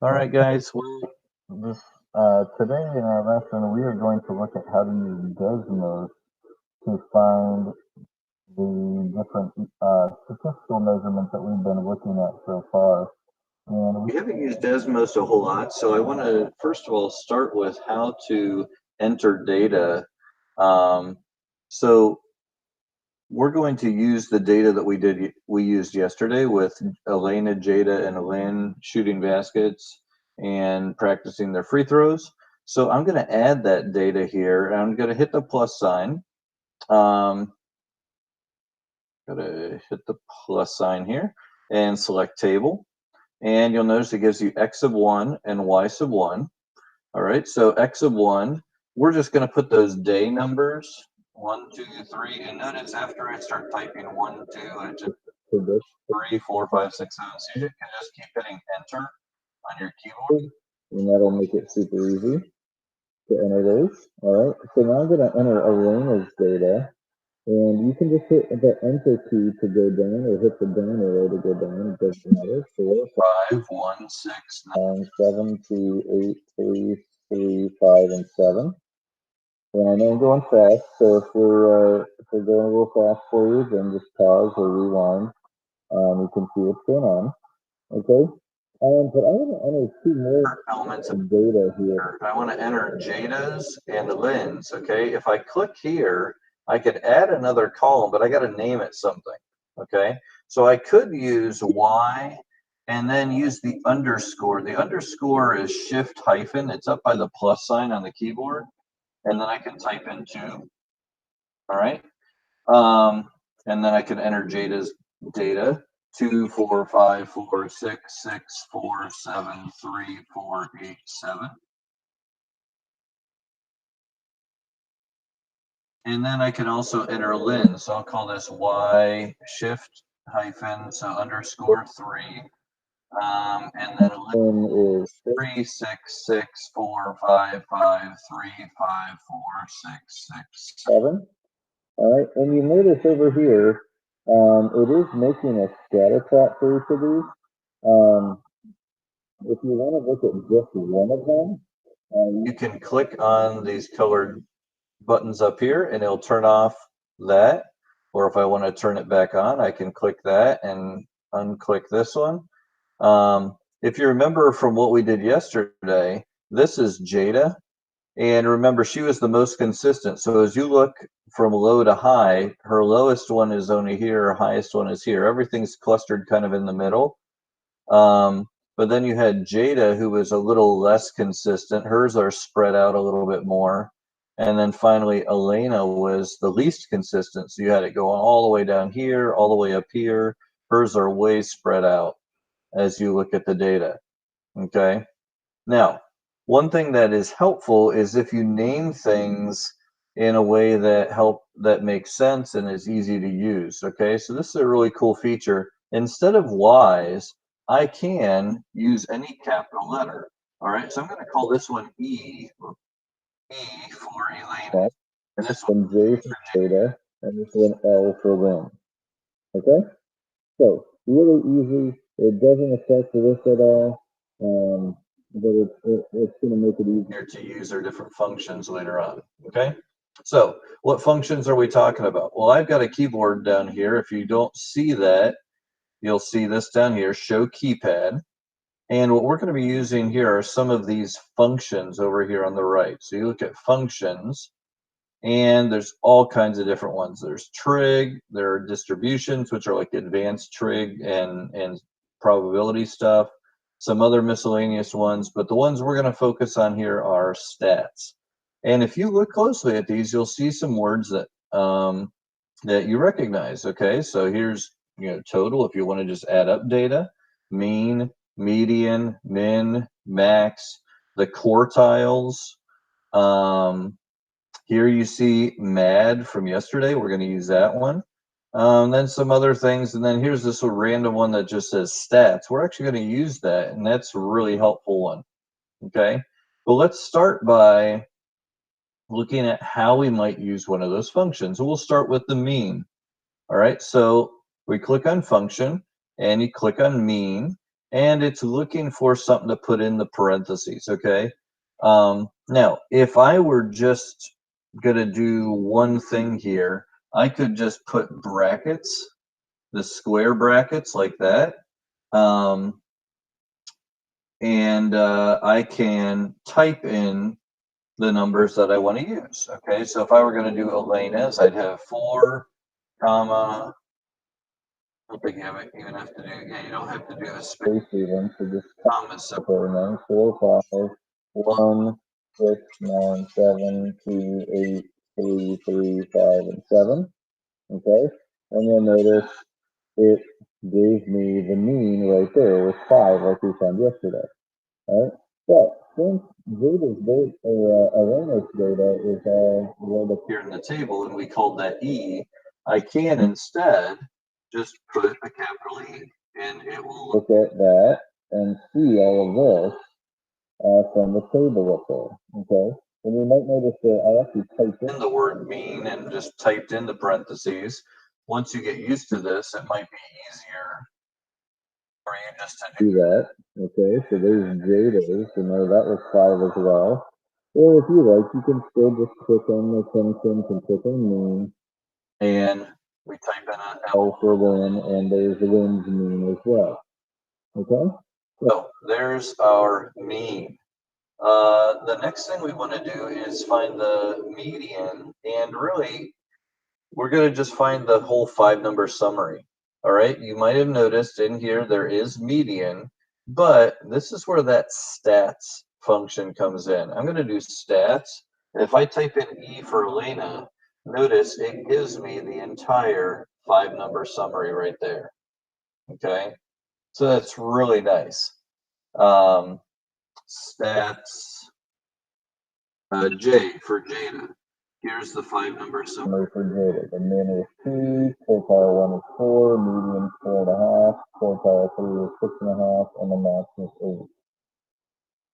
All right, guys. Today in our lesson, we are going to look at how to use Desmos to find the different statistical measurements that we've been looking at so far. And we haven't used Desmos a whole lot, so I want to first of all start with how to enter data. Um, so we're going to use the data that we used yesterday with Elena, Jada, and Lynn shooting baskets and practicing their free throws. So I'm going to add that data here, and I'm going to hit the plus sign. Going to hit the plus sign here and select table. And you'll notice it gives you X of 1 and Y sub 1. All right, so X of 1, we're just going to put those day numbers 1, 2, 3, and notice after I start typing 1, 2, it just 3, 4, 5, 6, 7. So you can just keep hitting enter on your keyboard, and that'll make it super easy to enter those. All right, so now I'm going to enter Elena's data, and you can just hit the enter key to go down, or hit the down arrow to go down. It doesn't matter. 4, 5, 1, 6, 9, 7, 2, 8, 3, 3, 5, and 7. And I know I'm going fast, so if we're going a little fast for you, then just pause or rewind. You can see what's going on. Okay. But I want to enter two more elements of data here. I want to enter Jada's and Lynn's. Okay. If I click here, I could add another column, but I got to name it something. Okay. So I could use Y and then use the underscore. The underscore is shift hyphen. It's up by the plus sign on the keyboard. And then I can type in 2. All right. And then I can enter Jada's data. 2, 4, 5, 4, 6, 6, 4, 7, 3, 4, 8, 7. And then I can also enter Lynn. So I'll call this Y shift hyphen, so underscore 3. And then Lynn is 3, 6, 6, 4, 5, 5, 3, 5, 4, 6, 6, 7. All right, and you notice over here, it is making a scatter plot for each of these. If you want to look at just one of them, you can click on these colored buttons up here and it'll turn off that. Or if I want to turn it back on, I can click that and unclick this one. If you remember from what we did yesterday, this is Jada. And remember, she was the most consistent. So as you look from low to high, her lowest one is only here, her highest one is here. Everything's clustered kind of in the middle. But then you had Jada, who was a little less consistent. Hers are spread out a little bit more. And then finally, Elena was the least consistent. So you had it going all the way down here, all the way up here. Hers are way spread out as you look at the data. Okay. Now, one thing that is helpful is if you name things in a way that makes sense and is easy to use. Okay, so this is a really cool feature. Instead of Y's, I can use any capital letter. All right, so I'm going to call this one E for Elena, and this one J for Jada, and this one L for Lynn. Okay, so really easy. It doesn't affect this at all. But it's going to make it easier to use our different functions later on. Okay, so what functions are we talking about? Well, I've got a keyboard down here. If you don't see that, you'll see this down here, show keypad. And what we're going to be using here are some of these functions over here on the right. So you look at functions, and there's all kinds of different ones. There's trig, there are distributions, which are like advanced trig and probability stuff, some other miscellaneous ones, but the ones we're going to focus on here are stats. And if you look closely at these, you'll see some words that that you recognize. Okay, so here's total. If you want to just add up data, mean, median, min, max, the quartiles. Here you see MAD from yesterday. We're going to use that one. Then some other things. And then here's this random one that just says stats. We're actually going to use that, and that's a really helpful one. Okay. Well, let's start by looking at how we might use one of those functions. We'll start with the mean. All right. So we click on function, and you click on mean. and it's looking for something to put in the parentheses, okay? Now, if I were just gonna do one thing here, I could just put brackets, the square brackets like that. And I can type in the numbers that I want to use. Okay, so if I were going to do Elena's, I'd have 4, comma. I don't think you even have to do. Yeah, you don't have to do a space even. So just comma separating 4, 5, 1, 6, 9, 7, 2, 8, 3, 3, 5, and 7. Okay, and you'll notice it gave me the mean right there with 5, like we found yesterday. Right? But since Jada's data, Elena's data is all right up here in the table, and we called that E, I can instead just put a capital E, and it will look at that and see all of this from the table up there. Okay, and you might notice that I actually typed in the word mean and just typed in the parentheses. Once you get used to this, it might be easier for you just to do that. Okay, so there's Jada's, and there that was 5 as well. Or if you like, you can still just click on the functions and click on mean, and we type in an L for win, and there's the win's mean as well. Okay, so there's our mean. The next thing we want to do is find the median, and really, we're going to just find the whole 5-number summary. All right, you might have noticed in here there is median, but this is where that stats function comes in. I'm going to do stats. If I type in E for Elena, notice it gives me the entire 5-number summary right there. Okay, so that's really nice. Stats J for Jada. Here's the 5-number summary for Jada. The min is 2, quartile 1 is 4, median 4.5, quartile 3 is 6.5, and the max is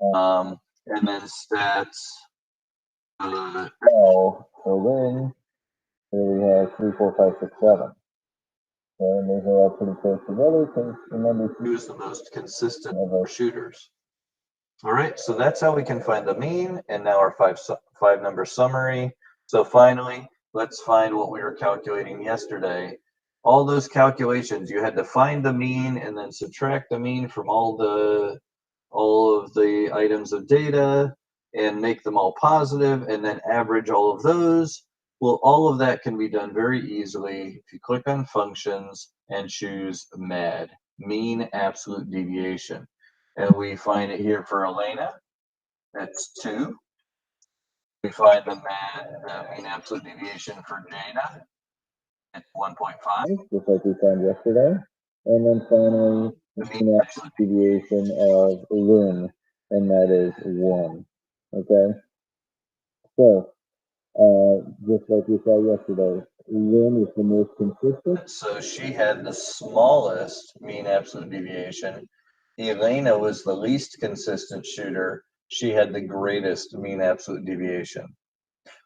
8. And then stats L for win. Here we have 3, 4, 5, 6, 7. And these are all pretty close together because remember, 2 is the most consistent of our shooters. All right, so that's how we can find the mean, and now our 5-number summary. So finally, let's find what we were calculating yesterday. All those calculations, you had to find the mean and then subtract the mean from all of the items of data and make them all positive, and then average all of those. Well, all of that can be done very easily if you click on functions and choose MAD, mean absolute deviation. And we find it here for Elena. That's 2. We find the mean absolute deviation for Jada. It's 1.5, just like we found yesterday. And then finally, the mean absolute deviation of Lynn, and that is 1. Okay. So, just like we saw yesterday, Lynn is the most consistent. So she had the smallest mean absolute deviation. Elena was the least consistent shooter. She had the greatest mean absolute deviation.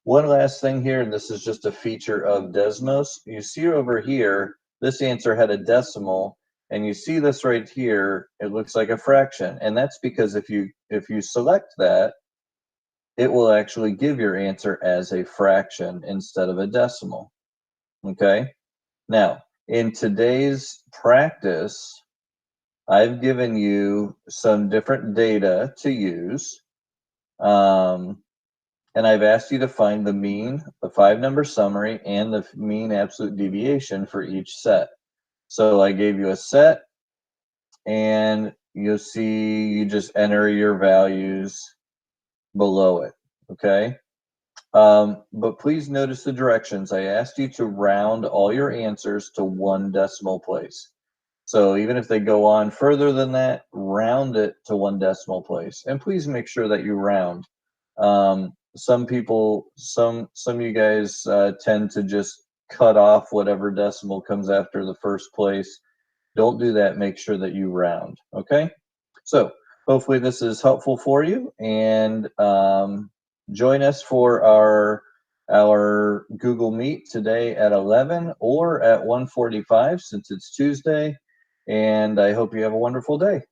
One last thing here, and this is just a feature of Desmos. You see over here, this answer had a decimal, and you see this right here, it looks like a fraction. And that's because if you select that, it will actually give your answer as a fraction instead of a decimal. Okay? Now, in today's practice, I've given you some different data to use. And I've asked you to find the mean, the 5-number summary, and the mean absolute deviation for each set. So I gave you a set, and you'll see you just enter your values below it, okay? But please notice the directions. I asked you to round all your answers to 1 decimal place. So even if they go on further than that, round it to 1 decimal place. And please make sure that you round. Some people, some of you guys tend to just cut off whatever decimal comes after the first place. Don't do that. Make sure that you round. Okay. So hopefully this is helpful for you, and join us for our Google Meet today at 11 or at 1:45 since it's Tuesday. And I hope you have a wonderful day.